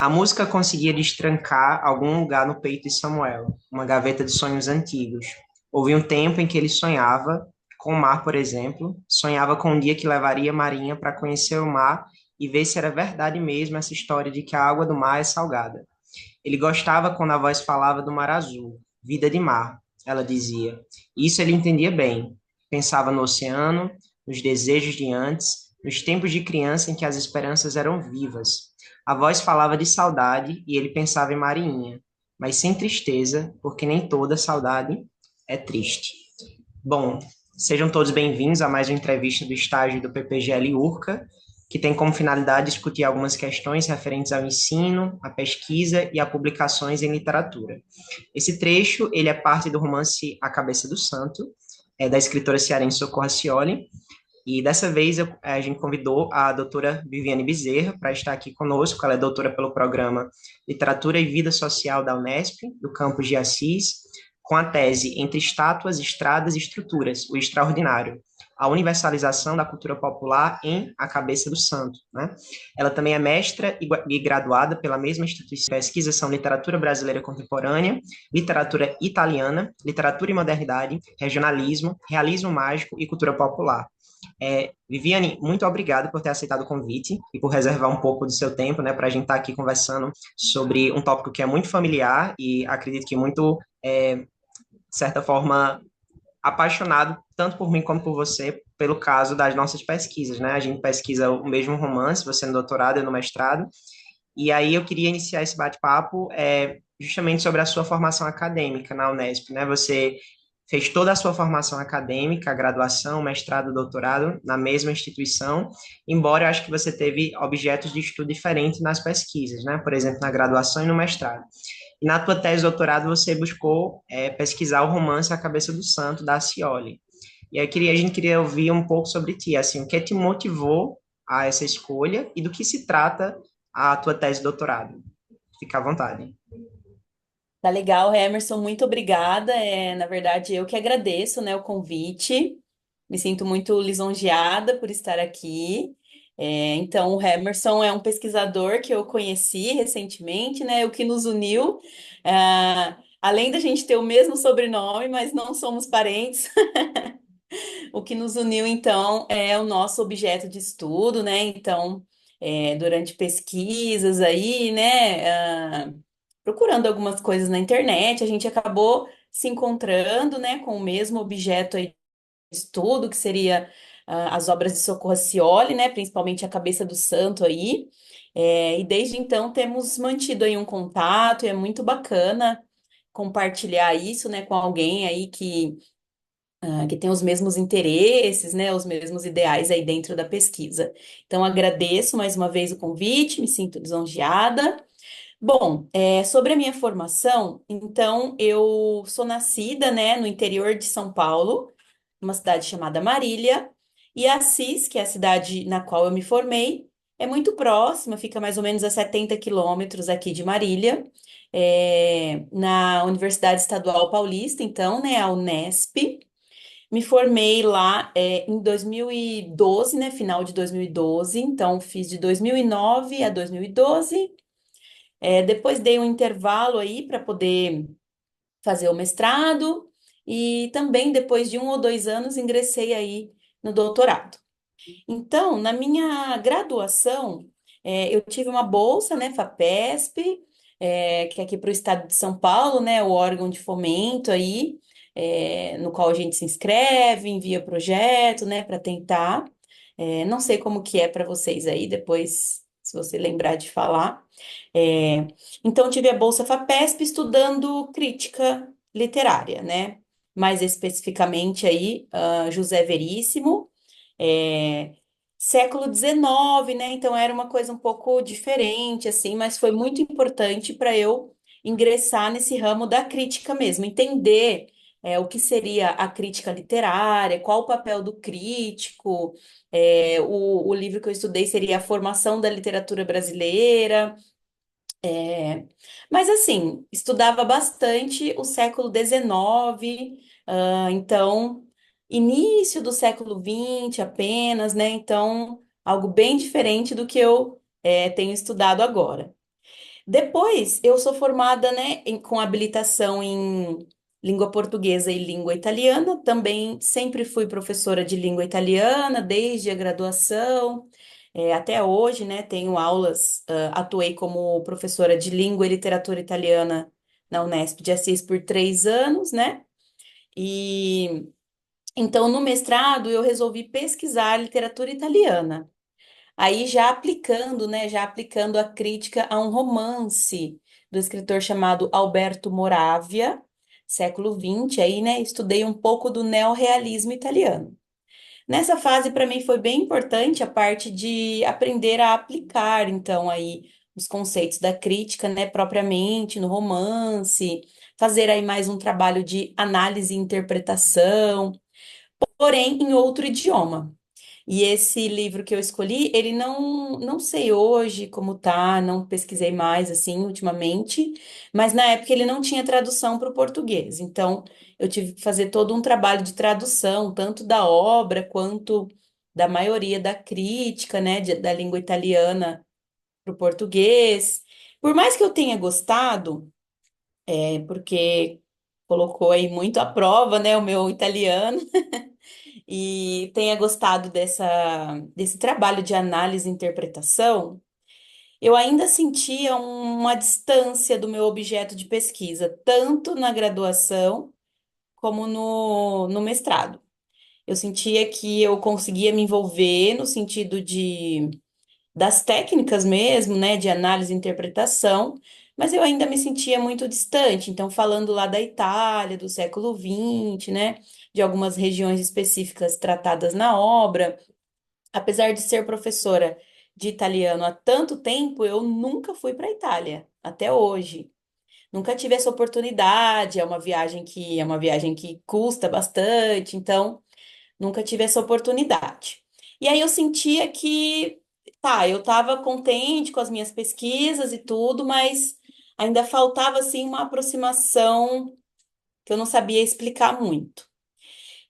A música conseguia destrancar algum lugar no peito de Samuel, uma gaveta de sonhos antigos. Houve um tempo em que ele sonhava com o mar, por exemplo, sonhava com um dia que levaria Marinha para conhecer o mar e ver se era verdade mesmo essa história de que a água do mar é salgada. Ele gostava quando a voz falava do mar azul, vida de mar, ela dizia. Isso ele entendia bem. Pensava no oceano, nos desejos de antes, nos tempos de criança em que as esperanças eram vivas. A voz falava de saudade e ele pensava em Marinha, mas sem tristeza, porque nem toda saudade é triste. Bom, sejam todos bem-vindos a mais uma entrevista do estágio do PPGL Urca, que tem como finalidade discutir algumas questões referentes ao ensino, à pesquisa e a publicações em literatura. Esse trecho, ele é parte do romance A Cabeça do Santo, da escritora cearense Socorro Cioli, e dessa vez a gente convidou a doutora Viviane Bezerra para estar aqui conosco. Ela é doutora pelo programa Literatura e Vida Social da Unesp, do campus de Assis, com a tese Entre Estátuas, Estradas e Estruturas, o Extraordinário, a universalização da cultura popular em A Cabeça do Santo. Né? Ela também é mestra e graduada pela mesma instituição. Pesquisas são literatura brasileira contemporânea, literatura italiana, literatura e modernidade, regionalismo, realismo mágico e cultura popular. Viviane, muito obrigado por ter aceitado o convite e por reservar um pouco do seu tempo, né, para a gente estar aqui conversando sobre um tópico que é muito familiar e acredito que muito, de certa forma, apaixonado, tanto por mim como por você, pelo caso das nossas pesquisas, né? A gente pesquisa o mesmo romance, você no doutorado, eu no mestrado, e aí eu queria iniciar esse bate-papo justamente sobre a sua formação acadêmica na Unesp, né? Você fez toda a sua formação acadêmica, graduação, mestrado, doutorado, na mesma instituição, embora eu acho que você teve objetos de estudo diferentes nas pesquisas, né? Por exemplo, na graduação e no mestrado. E na tua tese de doutorado você buscou pesquisar o romance A Cabeça do Santo, da Scioli. E aí a gente queria ouvir um pouco sobre ti, assim, o que te motivou a essa escolha e do que se trata a tua tese de doutorado. Fica à vontade. Tá legal, Emerson, muito obrigada. Na verdade, eu que agradeço, né, o convite. Me sinto muito lisonjeada por estar aqui. Então, o Emerson é um pesquisador que eu conheci recentemente, né? O que nos uniu, além da gente ter o mesmo sobrenome, mas não somos parentes. O que nos uniu, então, é o nosso objeto de estudo, né? Então, durante pesquisas aí, né? Procurando algumas coisas na internet, a gente acabou se encontrando, né, com o mesmo objeto aí de estudo, que seria as obras de Socorro Scioli, né, principalmente a Cabeça do Santo aí. E desde então temos mantido aí um contato, e é muito bacana compartilhar isso, né, com alguém aí que tem os mesmos interesses, né, os mesmos ideais aí dentro da pesquisa. Então, agradeço mais uma vez o convite, me sinto lisonjeada. Bom, sobre a minha formação, então eu sou nascida, né, no interior de São Paulo, numa cidade chamada Marília, e Assis, que é a cidade na qual eu me formei, é muito próxima, fica mais ou menos a 70 quilômetros aqui de Marília, na Universidade Estadual Paulista, então, né, a Unesp. Me formei lá, em 2012, né, final de 2012, então fiz de 2009 a 2012. Depois dei um intervalo aí para poder fazer o mestrado e também depois de 1 ou 2 anos ingressei aí no doutorado. Então, na minha graduação, eu tive uma bolsa, né, FAPESP, que é aqui para o estado de São Paulo, né, o órgão de fomento aí, no qual a gente se inscreve, envia projeto, né, para tentar. Não sei como que é para vocês aí, depois, se você lembrar de falar. É, então, tive a Bolsa FAPESP estudando crítica literária, né? Mais especificamente aí, José Veríssimo, é, século XIX, né? Então, era uma coisa um pouco diferente, assim, mas foi muito importante para eu ingressar nesse ramo da crítica mesmo, entender, o que seria a crítica literária, qual o papel do crítico, o livro que eu estudei seria A Formação da Literatura Brasileira. É, mas assim, estudava bastante o século XIX, então, início do século XX apenas, né? Então, algo bem diferente do que eu tenho estudado agora. Depois, eu sou formada, né, com habilitação em língua portuguesa e língua italiana. Também sempre fui professora de língua italiana, desde a graduação, até hoje, né, tenho aulas, atuei como professora de língua e literatura italiana na Unesp de Assis por 3 anos, né? E então, no mestrado, eu resolvi pesquisar literatura italiana. Aí já aplicando, né, já aplicando a crítica a um romance do escritor chamado Alberto Moravia, século XX, aí, né, estudei um pouco do neorrealismo italiano. Nessa fase, para mim, foi bem importante a parte de aprender a aplicar, então, aí, os conceitos da crítica, né, propriamente no romance, fazer aí mais um trabalho de análise e interpretação, porém em outro idioma. E esse livro que eu escolhi, ele não sei hoje como tá, não pesquisei mais assim ultimamente, mas na época ele não tinha tradução para o português. Então, eu tive que fazer todo um trabalho de tradução, tanto da obra quanto da maioria da crítica, né, da língua italiana para o português. Por mais que eu tenha gostado, porque colocou aí muito à prova, né, o meu italiano e tenha gostado desse trabalho de análise e interpretação, eu ainda sentia uma distância do meu objeto de pesquisa, tanto na graduação como no mestrado. Eu sentia que eu conseguia me envolver no sentido das técnicas mesmo, né, de análise e interpretação, mas eu ainda me sentia muito distante. Então, falando lá da Itália, do século XX, né, de algumas regiões específicas tratadas na obra, apesar de ser professora de italiano há tanto tempo, eu nunca fui para a Itália, até hoje. Nunca tive essa oportunidade, é uma viagem que custa bastante, então nunca tive essa oportunidade. E aí eu sentia que, tá, eu estava contente com as minhas pesquisas e tudo, mas ainda faltava assim uma aproximação que eu não sabia explicar muito.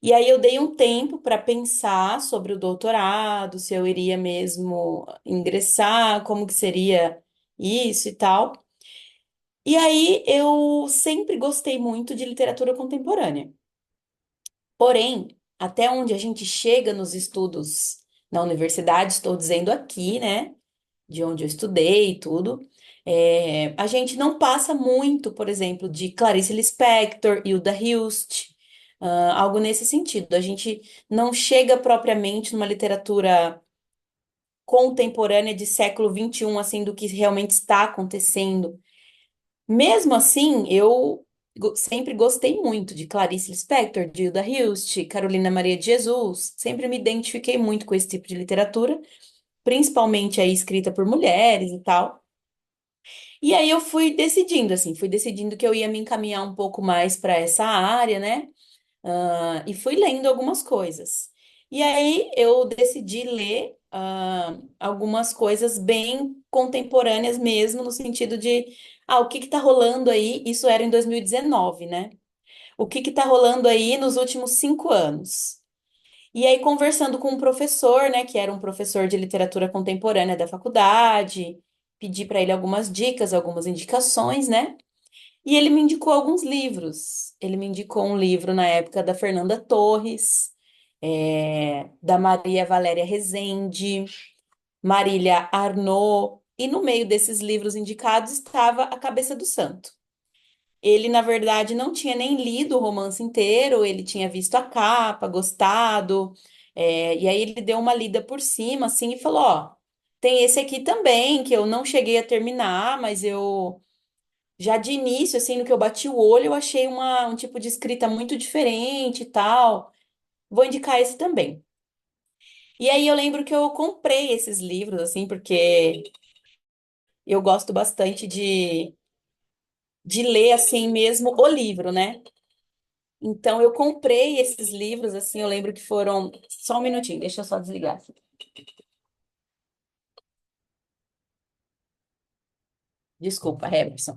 E aí eu dei um tempo para pensar sobre o doutorado, se eu iria mesmo ingressar, como que seria isso e tal. E aí eu sempre gostei muito de literatura contemporânea. Porém, até onde a gente chega nos estudos na universidade, estou dizendo aqui, né, de onde eu estudei e tudo, a gente não passa muito, por exemplo, de Clarice Lispector, Hilda Hilst, algo nesse sentido. A gente não chega propriamente numa literatura contemporânea de século XXI, assim, do que realmente está acontecendo. Mesmo assim, eu sempre gostei muito de Clarice Lispector, de Hilda Hilst, Carolina Maria de Jesus. Sempre me identifiquei muito com esse tipo de literatura, principalmente aí escrita por mulheres e tal. E aí eu fui decidindo, assim, fui decidindo que eu ia me encaminhar um pouco mais para essa área, né? E fui lendo algumas coisas. E aí eu decidi ler algumas coisas bem contemporâneas mesmo, no sentido de, o que que tá rolando aí? Isso era em 2019, né? O que que tá rolando aí nos últimos 5 anos? E aí, conversando com um professor, né, que era um professor de literatura contemporânea da faculdade, pedi para ele algumas dicas, algumas indicações, né? E ele me indicou alguns livros. Ele me indicou um livro na época da Fernanda Torres, da Maria Valéria Rezende, Marília Arnaud, e no meio desses livros indicados estava A Cabeça do Santo. Ele, na verdade, não tinha nem lido o romance inteiro, ele tinha visto a capa, gostado, e aí ele deu uma lida por cima, assim, e falou: Ó, tem esse aqui também, que eu não cheguei a terminar, mas eu já de início, assim, no que eu bati o olho, eu achei um tipo de escrita muito diferente e tal. Vou indicar esse também. E aí eu lembro que eu comprei esses livros, assim, porque eu gosto bastante de ler, assim, mesmo o livro, né? Então eu comprei esses livros, assim, eu lembro que foram. Só um minutinho, deixa eu só desligar. Desculpa, Heverson.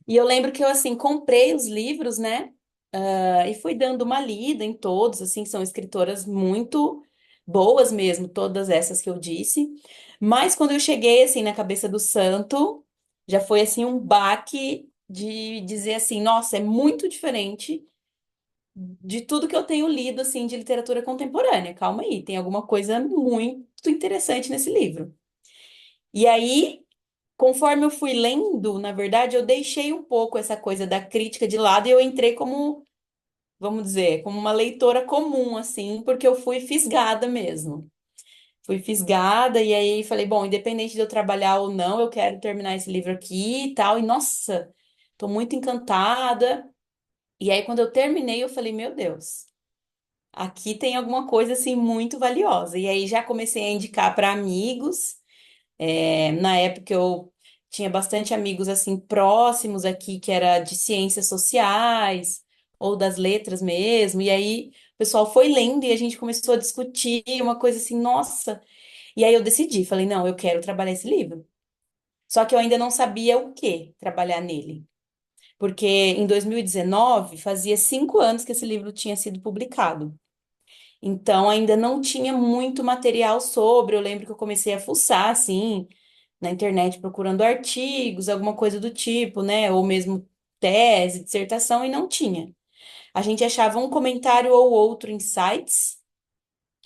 E eu lembro que eu, assim, comprei os livros, né? E fui dando uma lida em todos, assim, são escritoras muito boas mesmo, todas essas que eu disse. Mas quando eu cheguei, assim, na Cabeça do Santo, já foi assim um baque de dizer assim, nossa, é muito diferente de tudo que eu tenho lido assim de literatura contemporânea. Calma aí, tem alguma coisa muito interessante nesse livro. E aí, conforme eu fui lendo, na verdade, eu deixei um pouco essa coisa da crítica de lado e eu entrei como, vamos dizer, como uma leitora comum assim, porque eu fui fisgada mesmo. Fui fisgada e aí falei, bom, independente de eu trabalhar ou não, eu quero terminar esse livro aqui e tal. E nossa, tô muito encantada. E aí quando eu terminei, eu falei, meu Deus, aqui tem alguma coisa assim muito valiosa. E aí já comecei a indicar para amigos. Na época eu tinha bastante amigos assim próximos aqui que era de ciências sociais ou das letras mesmo. E aí o pessoal foi lendo e a gente começou a discutir uma coisa assim, nossa. E aí eu decidi, falei, não, eu quero trabalhar esse livro. Só que eu ainda não sabia o que trabalhar nele. Porque em 2019 fazia 5 anos que esse livro tinha sido publicado. Então ainda não tinha muito material sobre. Eu lembro que eu comecei a fuçar, assim, na internet procurando artigos, alguma coisa do tipo, né? Ou mesmo tese, dissertação, e não tinha. A gente achava um comentário ou outro em sites,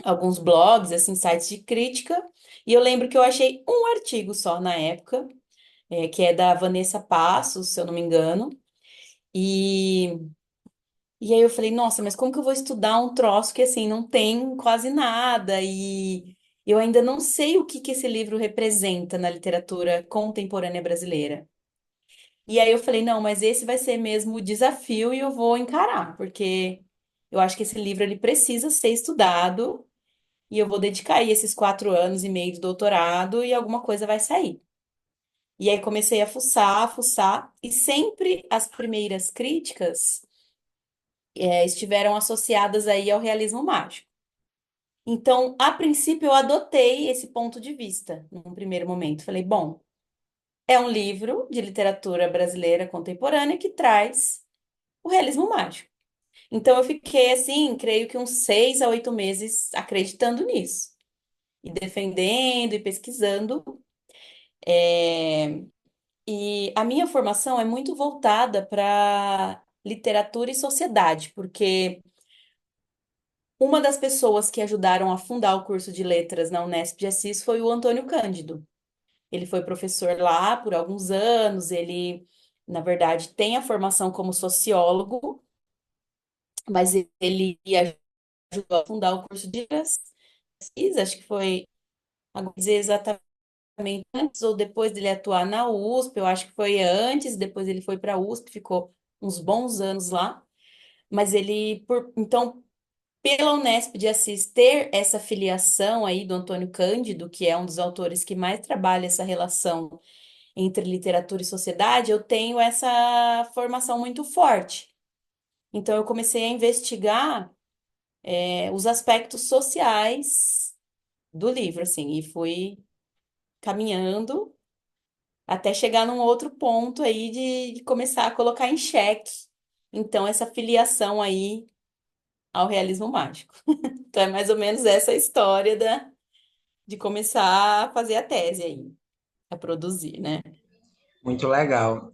alguns blogs, assim, sites de crítica. E eu lembro que eu achei um artigo só na época, que é da Vanessa Passos, se eu não me engano. E, e aí eu falei, nossa, mas como que eu vou estudar um troço que assim não tem quase nada e eu ainda não sei o que que esse livro representa na literatura contemporânea brasileira. E aí eu falei, não, mas esse vai ser mesmo o desafio e eu vou encarar, porque eu acho que esse livro ele precisa ser estudado e eu vou dedicar aí esses 4 anos e meio de doutorado e alguma coisa vai sair. E aí comecei a fuçar, fuçar, e sempre as primeiras críticas estiveram associadas aí ao realismo mágico. Então, a princípio, eu adotei esse ponto de vista num primeiro momento. Falei, bom, é um livro de literatura brasileira contemporânea que traz o realismo mágico. Então, eu fiquei assim, creio que uns 6 a 8 meses acreditando nisso, e defendendo e pesquisando. É, E a minha formação é muito voltada para literatura e sociedade, porque uma das pessoas que ajudaram a fundar o curso de letras na Unesp de Assis foi o Antônio Cândido. Ele foi professor lá por alguns anos, ele, na verdade, tem a formação como sociólogo, mas ele ajudou a fundar o curso de letras. Acho que foi, agora dizer exatamente antes ou depois dele atuar na USP, eu acho que foi antes, depois ele foi para a USP, ficou uns bons anos lá. Mas ele, então, pela Unesp de Assis ter essa filiação aí do Antônio Cândido, que é um dos autores que mais trabalha essa relação entre literatura e sociedade, eu tenho essa formação muito forte. Então, eu comecei a investigar, os aspectos sociais do livro, assim, e fui caminhando até chegar num outro ponto aí de começar a colocar em xeque, então, essa filiação aí ao realismo mágico. Então, é mais ou menos essa a história de começar a fazer a tese aí, a produzir, né? Muito legal.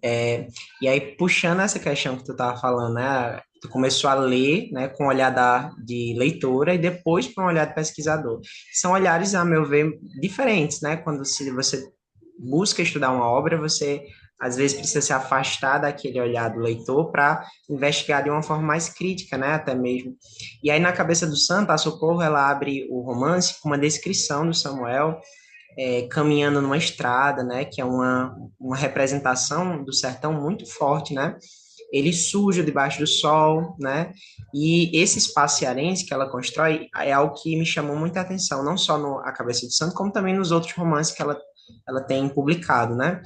E aí, puxando essa questão que tu estava falando, né? Tu começou a ler, né, com um olhar de leitora e depois com um olhar de pesquisador. São olhares, a meu ver, diferentes, né? Quando você busca estudar uma obra, você às vezes precisa se afastar daquele olhar do leitor para investigar de uma forma mais crítica, né? Até mesmo. E aí, na cabeça do Santo, a Socorro, ela abre o romance com uma descrição do Samuel caminhando numa estrada, né, que é uma representação do sertão muito forte, né, ele sujo debaixo do sol, né, e esse espaço cearense que ela constrói é algo que me chamou muita atenção, não só no A Cabeça do Santo, como também nos outros romances que ela tem publicado, né,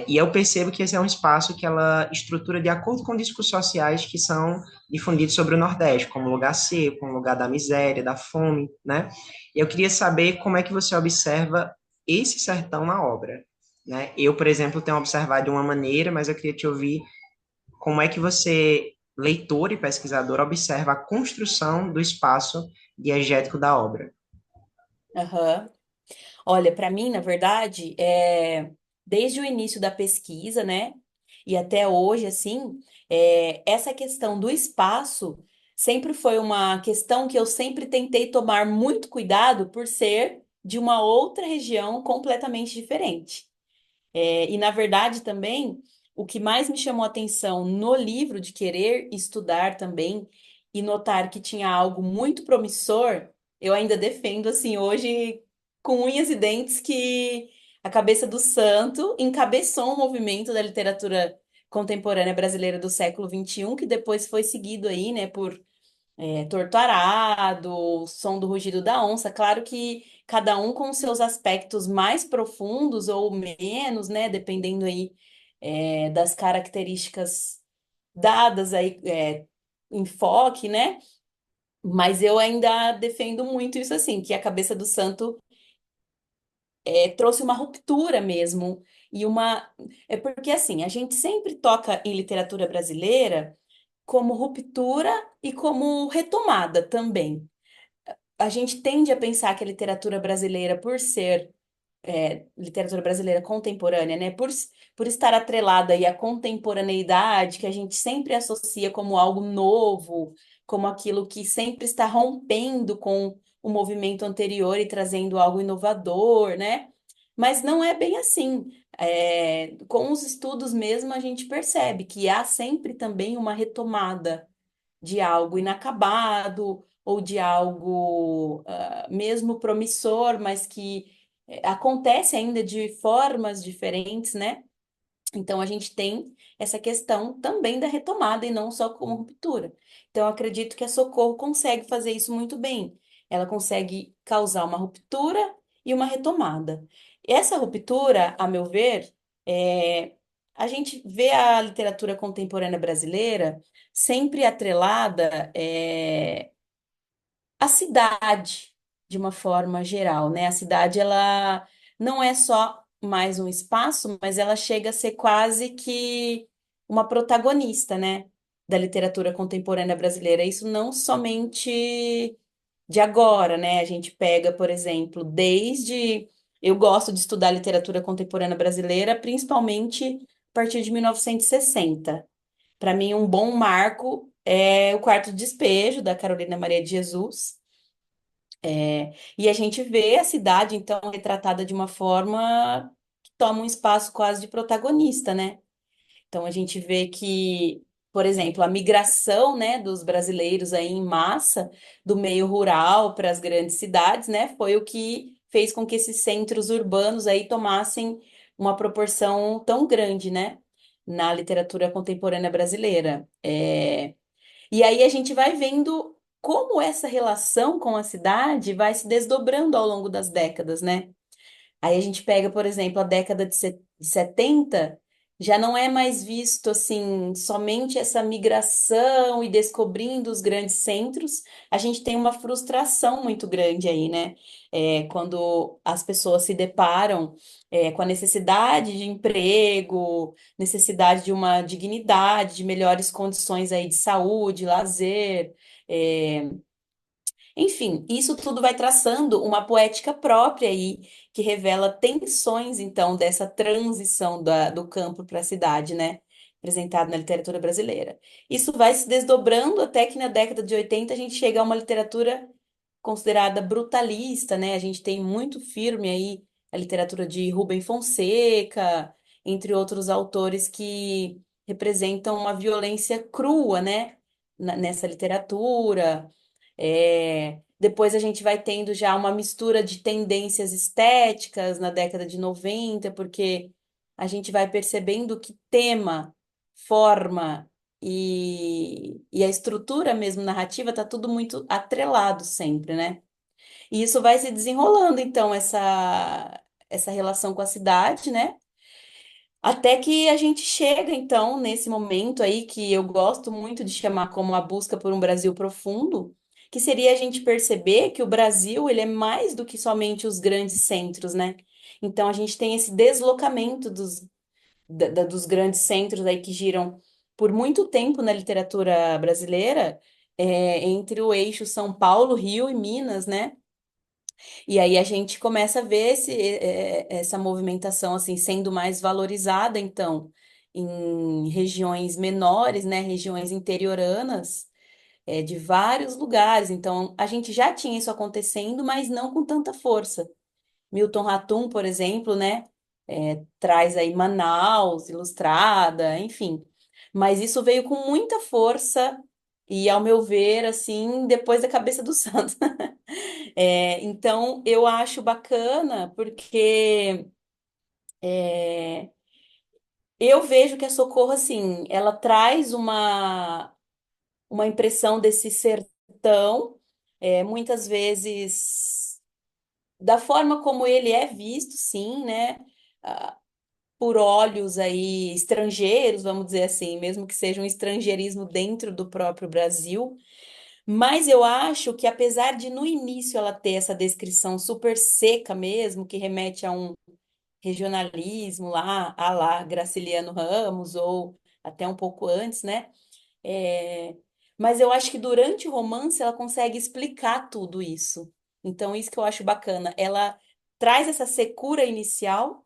e eu percebo que esse é um espaço que ela estrutura de acordo com discos sociais que são difundidos sobre o Nordeste, como lugar seco, como lugar da miséria, da fome, né? E eu queria saber como é que você observa esse sertão na obra, né? Eu, por exemplo, tenho observado de uma maneira, mas eu queria te ouvir como é que você, leitor e pesquisador, observa a construção do espaço diegético da obra. Aham. Olha, para mim, na verdade, desde o início da pesquisa, né? E até hoje, assim, essa questão do espaço sempre foi uma questão que eu sempre tentei tomar muito cuidado por ser de uma outra região completamente diferente. E, na verdade, também, o que mais me chamou a atenção no livro, de querer estudar também e notar que tinha algo muito promissor, eu ainda defendo, assim, hoje, com unhas e dentes, que a Cabeça do Santo encabeçou um movimento da literatura contemporânea brasileira do século XXI, que depois foi seguido aí, né, por Torto Arado, Som do Rugido da Onça. Claro que cada um com seus aspectos mais profundos ou menos, né? Dependendo aí das características dadas aí, enfoque, né? Mas eu ainda defendo muito isso assim, que a Cabeça do Santo trouxe uma ruptura mesmo. E uma. É porque assim, a gente sempre toca em literatura brasileira como ruptura e como retomada também. A gente tende a pensar que a literatura brasileira, por ser literatura brasileira contemporânea, né, por estar atrelada aí à contemporaneidade, que a gente sempre associa como algo novo, como aquilo que sempre está rompendo com o movimento anterior e trazendo algo inovador, né? Mas não é bem assim. Com os estudos mesmo, a gente percebe que há sempre também uma retomada de algo inacabado ou de algo mesmo promissor, mas que acontece ainda de formas diferentes, né? Então a gente tem essa questão também da retomada e não só como ruptura. Então eu acredito que a Socorro consegue fazer isso muito bem. Ela consegue causar uma ruptura e uma retomada. Essa ruptura, a meu ver, é, a gente vê a literatura contemporânea brasileira sempre atrelada à cidade, de uma forma geral, né? A cidade, ela não é só mais um espaço, mas ela chega a ser quase que uma protagonista, né? Da literatura contemporânea brasileira. Isso não somente de agora, né? A gente pega, por exemplo, desde. Eu gosto de estudar literatura contemporânea brasileira, principalmente a partir de 1960. Para mim, um bom marco é o Quarto Despejo, da Carolina Maria de Jesus. E a gente vê a cidade, então, retratada de uma forma que toma um espaço quase de protagonista, né? Então a gente vê que, por exemplo, a migração, né, dos brasileiros aí em massa do meio rural para as grandes cidades, né, foi o que fez com que esses centros urbanos aí tomassem uma proporção tão grande, né, na literatura contemporânea brasileira. E aí a gente vai vendo como essa relação com a cidade vai se desdobrando ao longo das décadas, né? Aí a gente pega, por exemplo, a década de 70, já não é mais visto assim somente essa migração e descobrindo os grandes centros, a gente tem uma frustração muito grande aí, né? Quando as pessoas se deparam com a necessidade de emprego, necessidade de uma dignidade, de melhores condições aí de saúde, lazer. é, Enfim, isso tudo vai traçando uma poética própria aí, que revela tensões, então, dessa transição do campo para a cidade, né? Apresentado na literatura brasileira. Isso vai se desdobrando até que na década de 80 a gente chega a uma literatura considerada brutalista, né? A gente tem muito firme aí a literatura de Rubem Fonseca, entre outros autores que representam uma violência crua, né? Nessa literatura. Depois a gente vai tendo já uma mistura de tendências estéticas na década de 90, porque a gente vai percebendo que tema, forma e a estrutura mesmo narrativa tá tudo muito atrelado sempre, né? E isso vai se desenrolando, então, essa relação com a cidade, né? Até que a gente chega, então, nesse momento aí que eu gosto muito de chamar como a busca por um Brasil profundo, que seria a gente perceber que o Brasil, ele é mais do que somente os grandes centros, né? Então, a gente tem esse deslocamento dos grandes centros aí que giram por muito tempo na literatura brasileira, entre o eixo São Paulo, Rio e Minas, né? E aí a gente começa a ver essa movimentação assim sendo mais valorizada, então, em regiões menores, né, regiões interioranas, de vários lugares. Então, a gente já tinha isso acontecendo, mas não com tanta força. Milton Ratum, por exemplo, né, traz aí Manaus, Ilustrada, enfim. Mas isso veio com muita força e, ao meu ver, assim, depois da cabeça do santo. Então, eu acho bacana porque é, eu vejo que a Socorro, assim, ela traz uma impressão desse sertão, muitas vezes da forma como ele é visto, sim, né? ah, Por olhos aí estrangeiros, vamos dizer assim, mesmo que seja um estrangeirismo dentro do próprio Brasil. Mas eu acho que apesar de no início ela ter essa descrição super seca mesmo, que remete a um regionalismo lá Graciliano Ramos, ou até um pouco antes, né? É, Mas eu acho que durante o romance ela consegue explicar tudo isso. Então, isso que eu acho bacana. Ela traz essa secura inicial,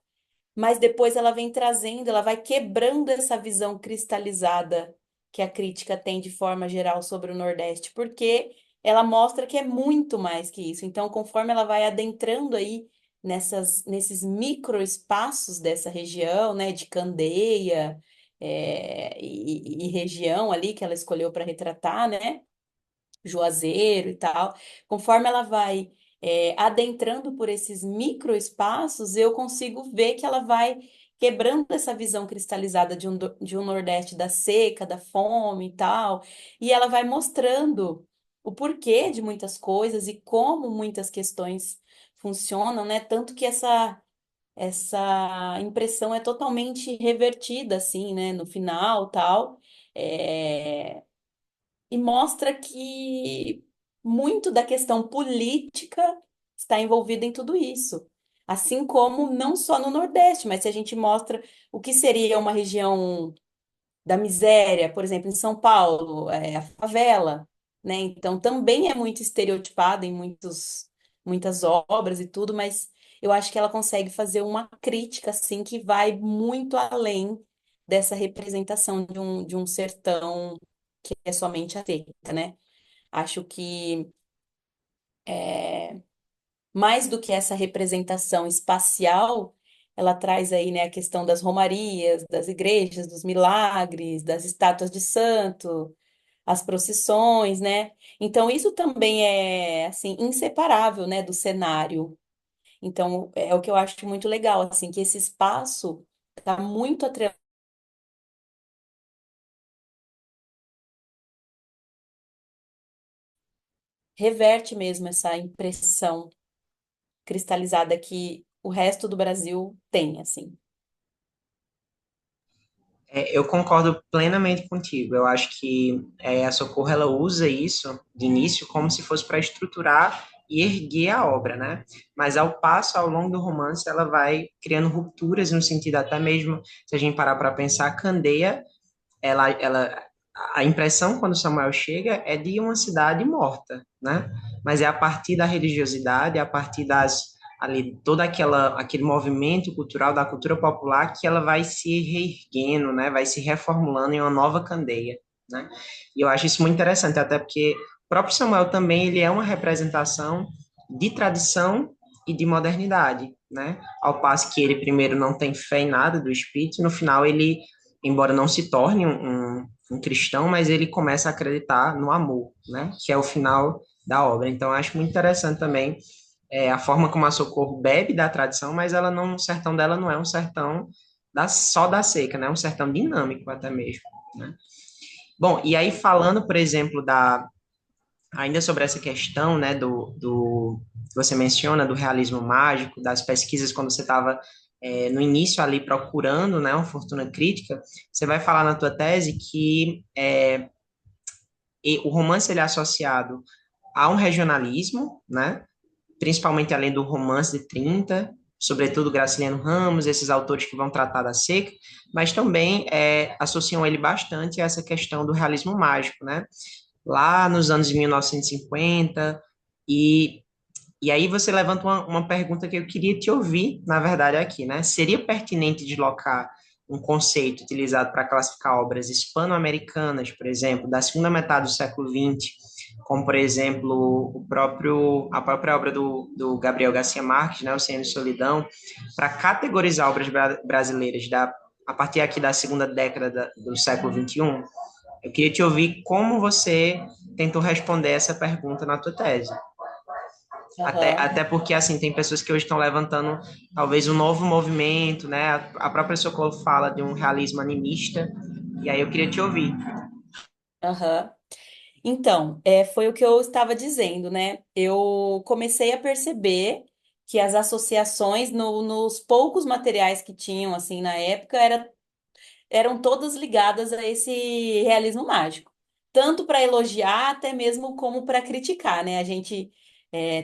mas depois ela vem trazendo, ela vai quebrando essa visão cristalizada que a crítica tem de forma geral sobre o Nordeste, porque ela mostra que é muito mais que isso. Então, conforme ela vai adentrando aí nesses micro espaços dessa região, né, de Candeia, e região ali que ela escolheu para retratar, né? Juazeiro e tal. Conforme ela vai adentrando por esses microespaços, eu consigo ver que ela vai quebrando essa visão cristalizada de um Nordeste da seca, da fome e tal, e ela vai mostrando o porquê de muitas coisas e como muitas questões funcionam, né? Tanto que essa impressão é totalmente revertida, assim, né? No final, tal. É, e mostra que muito da questão política está envolvida em tudo isso. Assim como não só no Nordeste, mas se a gente mostra o que seria uma região da miséria, por exemplo, em São Paulo, a favela, né? Então também é muito estereotipada em muitas obras e tudo, mas eu acho que ela consegue fazer uma crítica assim que vai muito além dessa representação de um sertão que é somente a seca, né? Acho que mais do que essa representação espacial, ela traz aí, né, a questão das romarias, das igrejas, dos milagres, das estátuas de santo, as procissões, né? Então isso também é assim inseparável, né, do cenário. Então é o que eu acho muito legal, assim, que esse espaço está muito atrelado, reverte mesmo essa impressão cristalizada que o resto do Brasil tem, assim. Eu concordo plenamente contigo. Eu acho que a Socorro ela usa isso de início como se fosse para estruturar e erguer a obra, né? Mas ao passo, ao longo do romance, ela vai criando rupturas no sentido até mesmo, se a gente parar para pensar, Candeia, ela, a impressão quando Samuel chega é de uma cidade morta, né? Mas é a partir da religiosidade, é a partir das ali toda aquele movimento cultural da cultura popular que ela vai se reerguendo, né? Vai se reformulando em uma nova candeia, né? E eu acho isso muito interessante, até porque o próprio Samuel também ele é uma representação de tradição e de modernidade, né? Ao passo que ele primeiro não tem fé em nada do espírito, e no final ele, embora não se torne um cristão, mas ele começa a acreditar no amor, né? Que é o final da obra. Então, eu acho muito interessante também a forma como a Socorro bebe da tradição, mas ela não, o sertão dela não é um sertão só da seca, né? É um sertão dinâmico até mesmo, né? Bom, e aí falando, por exemplo, ainda sobre essa questão, né, que você menciona do realismo mágico, das pesquisas quando você estava no início ali procurando, né, uma fortuna crítica, você vai falar na tua tese que o romance ele é associado a um regionalismo, né, principalmente além do romance de 30, sobretudo Graciliano Ramos, esses autores que vão tratar da seca, mas também associam ele bastante a essa questão do realismo mágico, né? Lá nos anos de 1950, e E aí você levanta uma pergunta que eu queria te ouvir, na verdade, aqui, né? Seria pertinente deslocar um conceito utilizado para classificar obras hispano-americanas, por exemplo, da segunda metade do século XX, como, por exemplo, a própria obra do Gabriel Garcia Marques, né, O Cem Anos de Solidão, para categorizar obras brasileiras a partir aqui da segunda década do século XXI? Eu queria te ouvir como você tentou responder essa pergunta na tua tese. Aham, Até porque, assim, tem pessoas que hoje estão levantando talvez um novo movimento, né? A própria Socorro fala de um realismo animista, e aí eu queria te ouvir. aham. Então, foi o que eu estava dizendo, né? Eu comecei a perceber que as associações nos poucos materiais que tinham, assim, na época, eram todas ligadas a esse realismo mágico. Tanto para elogiar, até mesmo como para criticar, né? A gente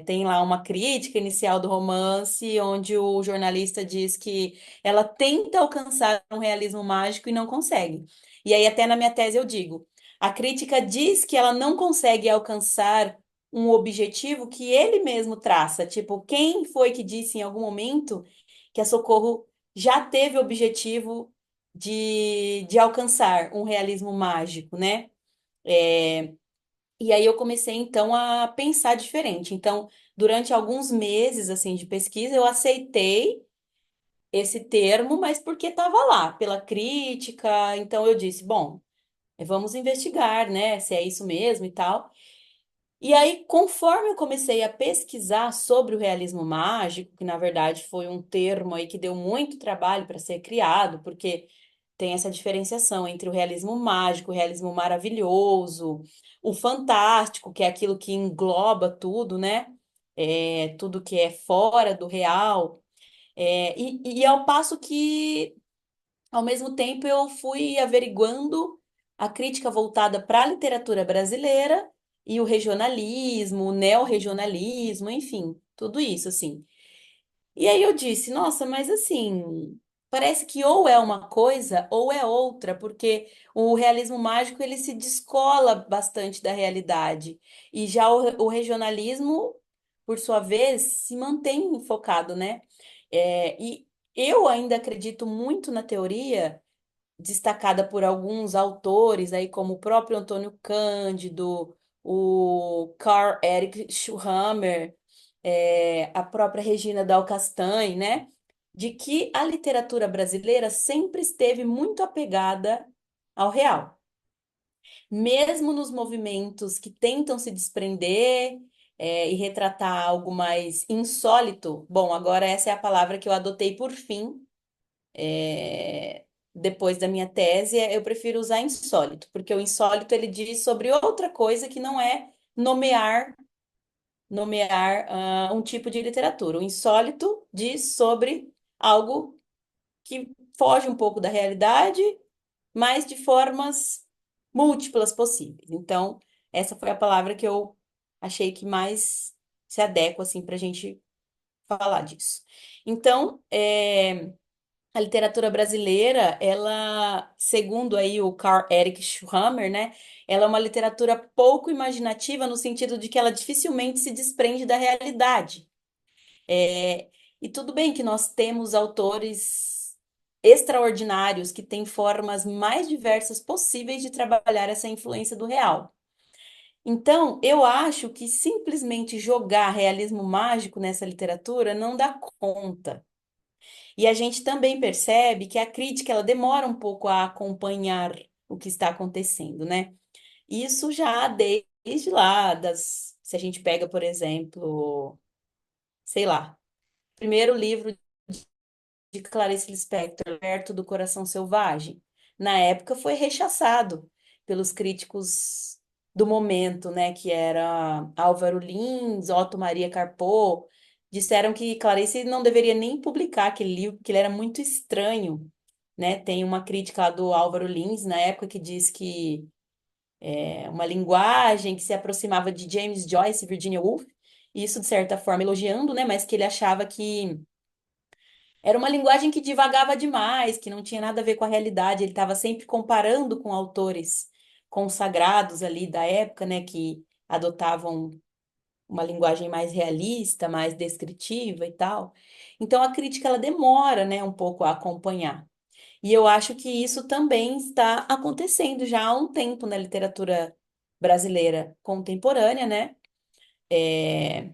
tem lá uma crítica inicial do romance, onde o jornalista diz que ela tenta alcançar um realismo mágico e não consegue. E aí, até na minha tese, eu digo: a crítica diz que ela não consegue alcançar um objetivo que ele mesmo traça. Tipo, quem foi que disse em algum momento que a Socorro já teve o objetivo de alcançar um realismo mágico, né? E aí eu comecei então a pensar diferente. Então, durante alguns meses assim de pesquisa, eu aceitei esse termo, mas porque estava lá, pela crítica. Então eu disse, bom, vamos investigar, né, se é isso mesmo e tal. E aí, conforme eu comecei a pesquisar sobre o realismo mágico, que na verdade foi um termo aí que deu muito trabalho para ser criado, porque tem essa diferenciação entre o realismo mágico, o realismo maravilhoso, o fantástico, que é aquilo que engloba tudo, né? Tudo que é fora do real. E ao passo que, ao mesmo tempo, eu fui averiguando a crítica voltada para a literatura brasileira e o regionalismo, o neorregionalismo, enfim, tudo isso, assim. E aí eu disse, nossa, mas assim, parece que ou é uma coisa ou é outra, porque o realismo mágico ele se descola bastante da realidade. E já o regionalismo, por sua vez, se mantém focado, né? E eu ainda acredito muito na teoria, destacada por alguns autores, aí como o próprio Antônio Cândido, o Carl Erich Schhammer, a própria Regina Dal Castanho, né? De que a literatura brasileira sempre esteve muito apegada ao real, mesmo nos movimentos que tentam se desprender, e retratar algo mais insólito. Bom, agora essa é a palavra que eu adotei por fim, depois da minha tese, eu prefiro usar insólito, porque o insólito ele diz sobre outra coisa que não é nomear um tipo de literatura. O insólito diz sobre algo que foge um pouco da realidade, mas de formas múltiplas possíveis. Então, essa foi a palavra que eu achei que mais se adequa assim para a gente falar disso. Então, a literatura brasileira, ela, segundo aí o Carl Erich Schhammer, né, ela é uma literatura pouco imaginativa no sentido de que ela dificilmente se desprende da realidade. É, e tudo bem que nós temos autores extraordinários que têm formas mais diversas possíveis de trabalhar essa influência do real. Então, eu acho que simplesmente jogar realismo mágico nessa literatura não dá conta. E a gente também percebe que a crítica ela demora um pouco a acompanhar o que está acontecendo, né? Isso já desde lá se a gente pega, por exemplo, sei lá, primeiro livro de Clarice Lispector, Perto do Coração Selvagem. Na época foi rechaçado pelos críticos do momento, né, que era Álvaro Lins, Otto Maria Carpo, disseram que Clarice não deveria nem publicar aquele livro, porque ele era muito estranho, né? Tem uma crítica lá do Álvaro Lins na época que diz que é uma linguagem que se aproximava de James Joyce e Virginia Woolf, e isso de certa forma elogiando, né, mas que ele achava que era uma linguagem que divagava demais, que não tinha nada a ver com a realidade. Ele estava sempre comparando com autores consagrados ali da época, né, que adotavam uma linguagem mais realista, mais descritiva e tal. Então a crítica ela demora, né, um pouco a acompanhar. E eu acho que isso também está acontecendo já há um tempo na literatura brasileira contemporânea, né? É,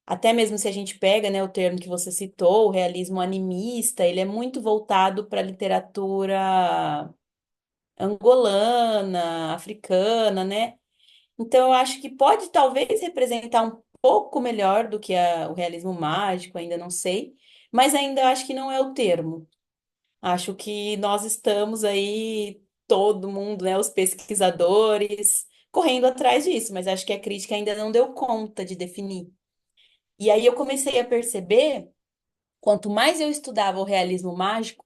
até mesmo se a gente pega, né, o termo que você citou, o realismo animista, ele é muito voltado para a literatura angolana, africana, né? Então eu acho que pode talvez representar um pouco melhor do que o realismo mágico, ainda não sei, mas ainda acho que não é o termo. Acho que nós estamos aí, todo mundo, né, os pesquisadores, correndo atrás disso, mas acho que a crítica ainda não deu conta de definir. E aí eu comecei a perceber, quanto mais eu estudava o realismo mágico,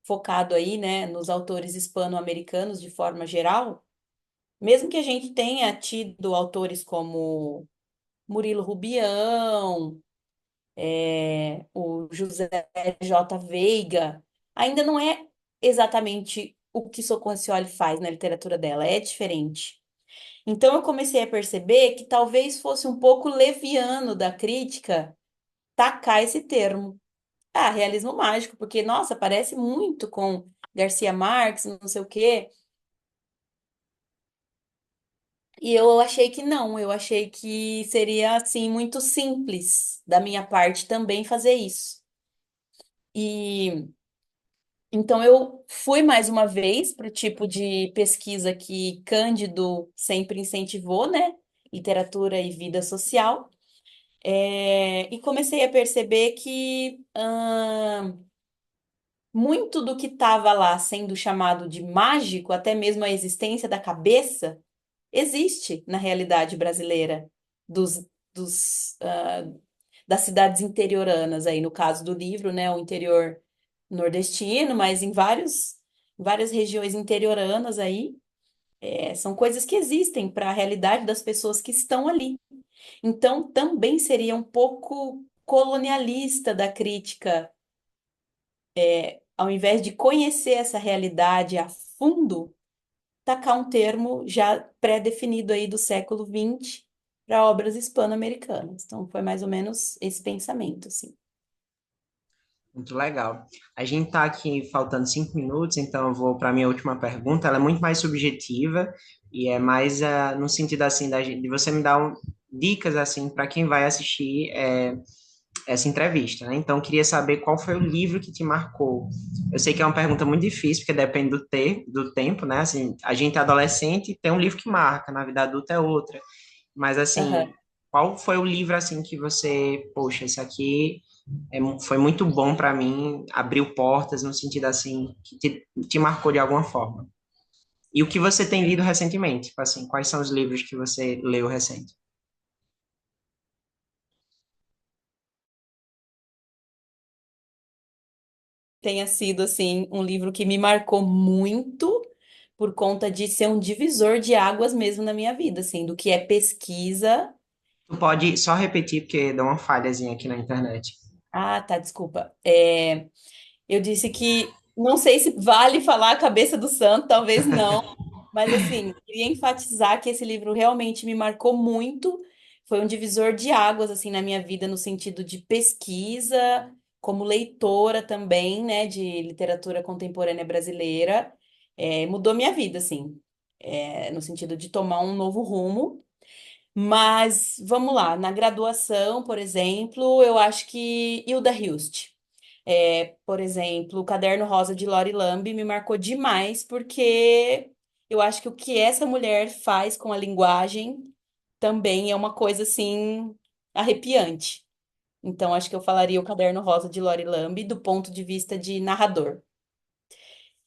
focado aí, né, nos autores hispano-americanos de forma geral, mesmo que a gente tenha tido autores como Murilo Rubião, o José J. Veiga, ainda não é exatamente o que Socorro Racioli faz na literatura dela, é diferente. Então eu comecei a perceber que talvez fosse um pouco leviano da crítica tacar esse termo. Ah, realismo mágico, porque, nossa, parece muito com Garcia Marques, não sei o quê. E eu achei que não, eu achei que seria, assim, muito simples da minha parte também fazer isso. E então eu fui mais uma vez para o tipo de pesquisa que Cândido sempre incentivou, né? Literatura e vida social. E comecei a perceber que muito do que estava lá sendo chamado de mágico, até mesmo a existência da cabeça, existe na realidade brasileira dos, dos, das cidades interioranas aí, no caso do livro, né, o interior nordestino, mas várias regiões interioranas aí, são coisas que existem para a realidade das pessoas que estão ali. Então, também seria um pouco colonialista da crítica, ao invés de conhecer essa realidade a fundo, tacar um termo já pré-definido aí do século XX para obras hispano-americanas. Então, foi mais ou menos esse pensamento, assim. Muito legal. A gente está aqui faltando 5 minutos, então eu vou para a minha última pergunta. Ela é muito mais subjetiva e é mais no sentido assim de você me dar dicas assim para quem vai assistir essa entrevista, né? Então, eu queria saber qual foi o livro que te marcou. Eu sei que é uma pergunta muito difícil, porque depende do tempo, né? Assim, a gente é adolescente, tem um livro que marca, na vida adulta é outra. Mas, assim, Aham. qual foi o livro, assim, que você, poxa, esse aqui foi muito bom para mim, abriu portas no sentido, assim, que te marcou de alguma forma? E o que você tem lido recentemente? Tipo assim, quais são os livros que você leu recente? Tenha sido, assim, um livro que me marcou muito por conta de ser um divisor de águas mesmo na minha vida, assim, do que é pesquisa. Tu pode só repetir, porque deu uma falhazinha aqui na internet. Ah, tá, desculpa. Eu disse que não sei se vale falar a cabeça do santo, talvez não, mas assim, queria enfatizar que esse livro realmente me marcou muito. Foi um divisor de águas assim na minha vida no sentido de pesquisa, como leitora também, né, de literatura contemporânea brasileira. Mudou minha vida, assim, no sentido de tomar um novo rumo. Mas vamos lá, na graduação, por exemplo, eu acho que Hilda Hilst. Por exemplo, o Caderno Rosa de Lori Lambe me marcou demais, porque eu acho que o que essa mulher faz com a linguagem também é uma coisa assim arrepiante. Então, acho que eu falaria o Caderno Rosa de Lori Lambe do ponto de vista de narrador.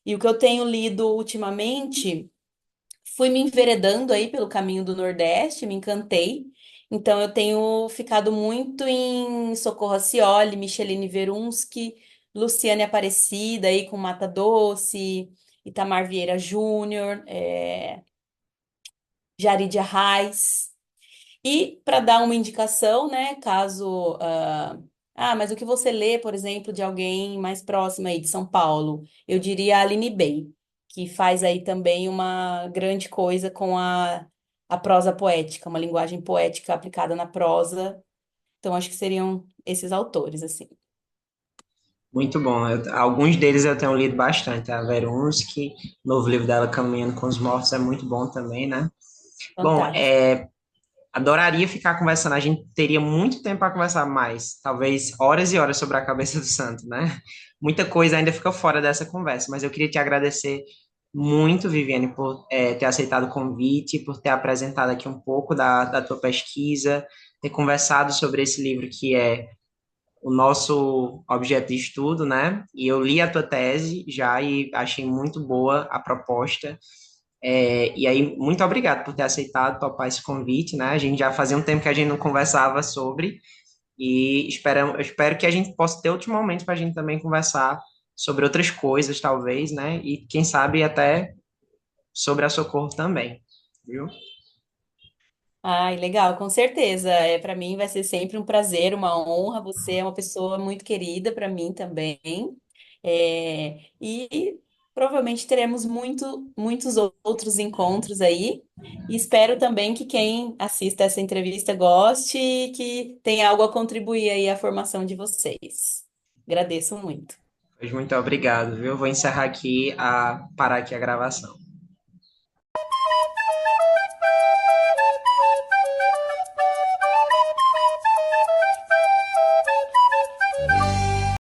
E o que eu tenho lido ultimamente, fui me enveredando aí pelo caminho do Nordeste, me encantei. Então, eu tenho ficado muito em Socorro Racioli, Micheline Verunski, Luciane Aparecida aí com Mata Doce, Itamar Vieira Júnior, Jaridia Arraes. E para dar uma indicação, né, caso. Mas o que você lê, por exemplo, de alguém mais próximo aí de São Paulo? Eu diria a Aline Bey, que faz aí também uma grande coisa com a a prosa poética, uma linguagem poética aplicada na prosa. Então, acho que seriam esses autores, assim. Muito bom. Alguns deles eu tenho lido bastante. A Verunsky, o novo livro dela, Caminhando com os Mortos, é muito bom também, né? Bom, Fantástico. adoraria ficar conversando. A gente teria muito tempo para conversar mais, talvez horas e horas sobre a cabeça do santo, né? Muita coisa ainda fica fora dessa conversa, mas eu queria te agradecer muito, Viviane, por ter aceitado o convite, por ter apresentado aqui um pouco da tua pesquisa, ter conversado sobre esse livro que é o nosso objeto de estudo, né? E eu li a tua tese já e achei muito boa a proposta. E aí, muito obrigado por ter aceitado topar esse convite, né? A gente já fazia um tempo que a gente não conversava sobre, e espero que a gente possa ter outros momentos para a gente também conversar sobre outras coisas, talvez, né? E quem sabe até sobre a Socorro também, viu? Ai, legal, com certeza. Para mim vai ser sempre um prazer, uma honra. Você é uma pessoa muito querida para mim também. E provavelmente teremos muitos outros encontros aí. E espero também que quem assista essa entrevista goste e que tenha algo a contribuir aí à formação de vocês. Agradeço muito. Pois muito obrigado, viu? Vou encerrar aqui parar aqui a gravação.